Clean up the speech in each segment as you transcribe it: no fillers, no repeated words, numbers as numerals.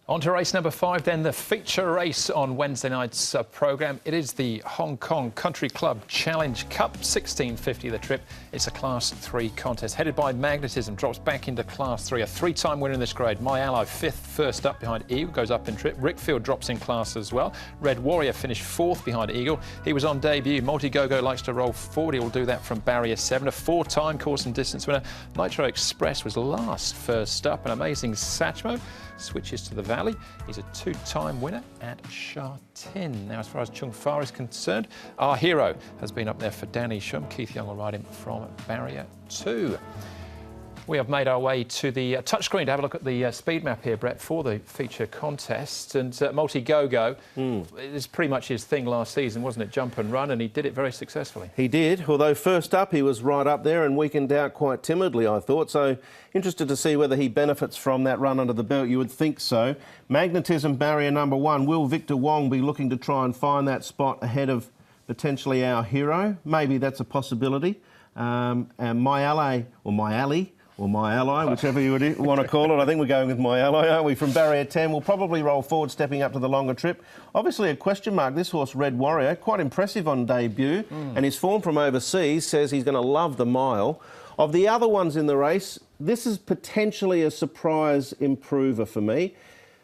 On to race number 5 then, the feature race on Wednesday night's programme. It is the Hong Kong Country Club Challenge Cup, 1650 the trip. It's a Class 3 contest, headed by Magnetism, drops back into Class 3, a 3-time winner in this grade. My Ally 5th, first up behind Eagle, goes up in trip. Rickfield drops in class as well. Red Warrior finished 4th behind Eagle. He was on debut. Multi-Go-Go likes to roll forward. He will do that from barrier 7. A 4-time course and distance winner. Nitro Express was last, first up. An amazing Satchmo switches to the Valley. He's a 2-time winner at Sha Tin. Now, as far as Chung Fa is concerned, our hero has been up there for Danny Shum. Keith Young will ride him from barrier 2. We have made our way to the touchscreen to have a look at the speed map here, Brett, for the feature contest. And Multi-Go-Go, it's pretty much his thing last season, wasn't it? Jump and run, and he did it very successfully. He did, although first up he was right up there and weakened out quite timidly, I thought. So interested to see whether he benefits from that run under the belt. You would think so. Magnetism, barrier number 1. Will Victor Wong be looking to try and find that spot ahead of potentially our hero? Maybe that's a possibility. And My Ally, or My Ally, or My Ally, whichever you would want to call it. I think we're going with My Ally, aren't we? From barrier 10, we'll probably roll forward, stepping up to the longer trip. Obviously a question mark, this horse, Red Warrior, quite impressive on debut, and his form from overseas says he's going to love the mile. Of the other ones in the race, this is potentially a surprise improver for me.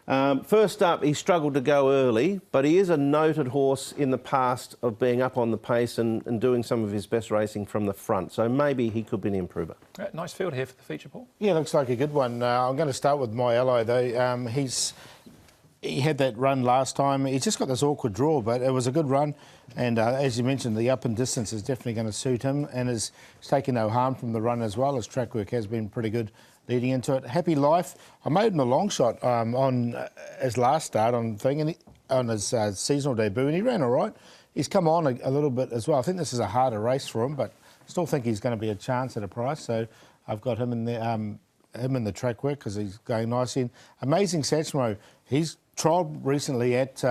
First up, he struggled to go early, but he is a noted horse in the past of being up on the pace and doing some of his best racing from the front. So maybe he could be an improver. Nice field here for the feature, Paul. Yeah, looks like a good one. I'm going to start with My Ally, though. He had that run last time. He's just got this awkward draw, but it was a good run. And as you mentioned, the up and distance is definitely going to suit him, and he's taken no harm from the run as well. His track work has been pretty good leading into it. Happy Life, I made him a long shot on his last start on his seasonal debut, and he ran all right. He's come on a little bit as well. I think this is a harder race for him, but I still think he's going to be a chance at a price. So I've got him in the track work because he's going nicely. Amazing Satchmo, he's trialled recently at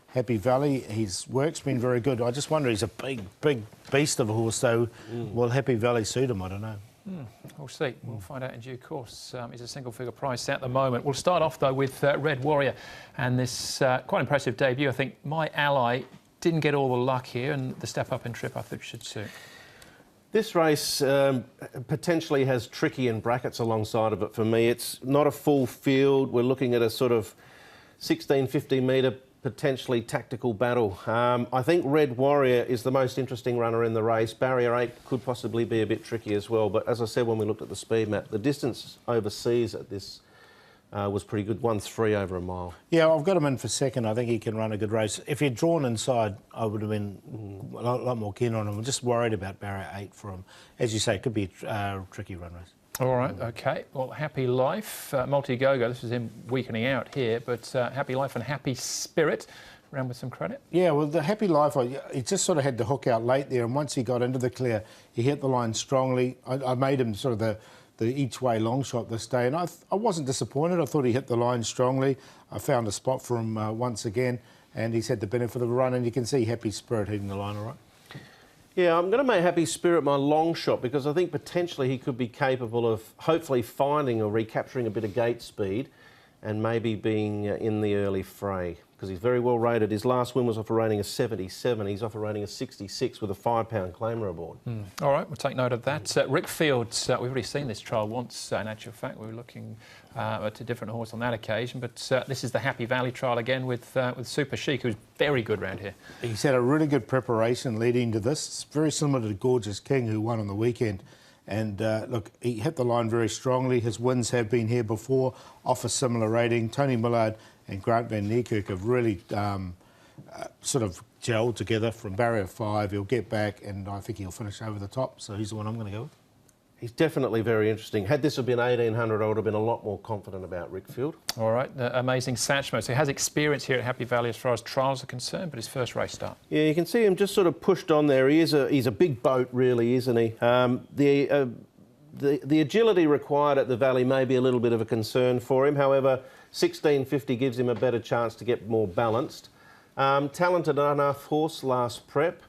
Happy Valley. His work's been very good. I just wonder, he's a big beast of a horse, so will Happy Valley suit him? I don't know. We'll see. We'll find out in due course. He's a single-figure price at the moment. We'll start off, though, with Red Warrior and this quite impressive debut. I think My Ally didn't get all the luck here, and the step up in trip I think should suit. This race potentially has tricky in brackets alongside of it for me. It's not a full field. We're looking at a sort of 1650 metre potentially tactical battle. I think Red Warrior is the most interesting runner in the race. Barrier 8 could possibly be a bit tricky as well, but as I said when we looked at the speed map, the distance overseas at this was pretty good, 1:3 over a mile. Yeah, I've got him in for second. I think he can run a good race. If he'd drawn inside, I would have been a lot more keen on him. I'm just worried about barrier 8 for him. As you say, it could be a tricky run race. All right, OK. Well, Happy Life, Multi-Go-Go, this is him weakening out here, but Happy Life and Happy Spirit ran with some credit. Yeah, well, the Happy Life, he just sort of had the hook out late there, and once he got into the clear, he hit the line strongly. I made him sort of the each-way long shot this day, and I wasn't disappointed. I thought he hit the line strongly. I found a spot for him once again, and he's had the benefit of a run, and you can see Happy Spirit hitting the line all right. Yeah, I'm going to make Happy Spirit my long shot because I think potentially he could be capable of hopefully finding or recapturing a bit of gate speed and maybe being in the early fray because he's very well rated. His last win was off a rating of 77. He's off a rating of 66 with a £5 claimer aboard. All right, we'll take note of that. Rickfield, we've already seen this trial once. In actual fact, we were looking at a different horse on that occasion, but this is the Happy Valley trial again with Super Chic, who's very good round here. He's had a really good preparation leading to this. It's very similar to Gorgeous King, who won on the weekend. And look, he hit the line very strongly. His wins have been here before, off a similar rating. Tony Millard and Grant Van Niekerk have really sort of gelled together from barrier 5. He'll get back, and I think he'll finish over the top. So he's the one I'm going to go with. He's definitely very interesting. Had this have been 1800, I would have been a lot more confident about Rickfield. All right, amazing Satchmo. So he has experience here at Happy Valley as far as trials are concerned, but his first race start. Yeah, you can see him just sort of pushed on there. He's a big boat, really, isn't he? The agility required at the Valley may be a little bit of a concern for him. However, 1650 gives him a better chance to get more balanced. Talented enough horse last prep.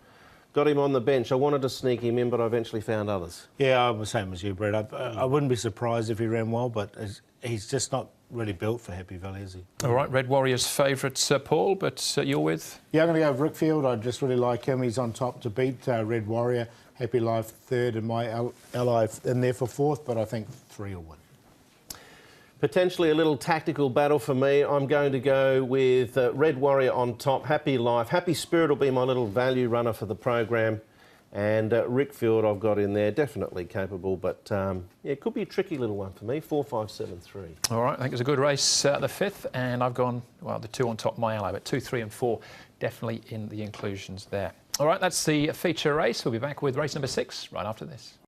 got him on the bench. I wanted to sneak him in, but I eventually found others. Yeah, I'm the same as you, Brett. I wouldn't be surprised if he ran well, but he's just not really built for Happy Valley, is he? All right, Red Warrior's favourite, Paul, but you're with? Yeah, I'm going to go with Rickfield. I just really like him. He's on top to beat Red Warrior. Happy Life third, and my ally in there for fourth, but I think 3 will win. Potentially a little tactical battle for me. I'm going to go with Red Warrior on top, Happy Life. Happy Spirit will be my little value runner for the program. And Rickfield I've got in there, definitely capable, but yeah, it could be a tricky little one for me, 4, 5, 7, 3. All right, I think it's a good race, the 5th, and I've gone, well, the 2 on top, my ally, but 2, 3 and 4 definitely in the inclusions there. All right, that's the feature race. We'll be back with race number 6 right after this.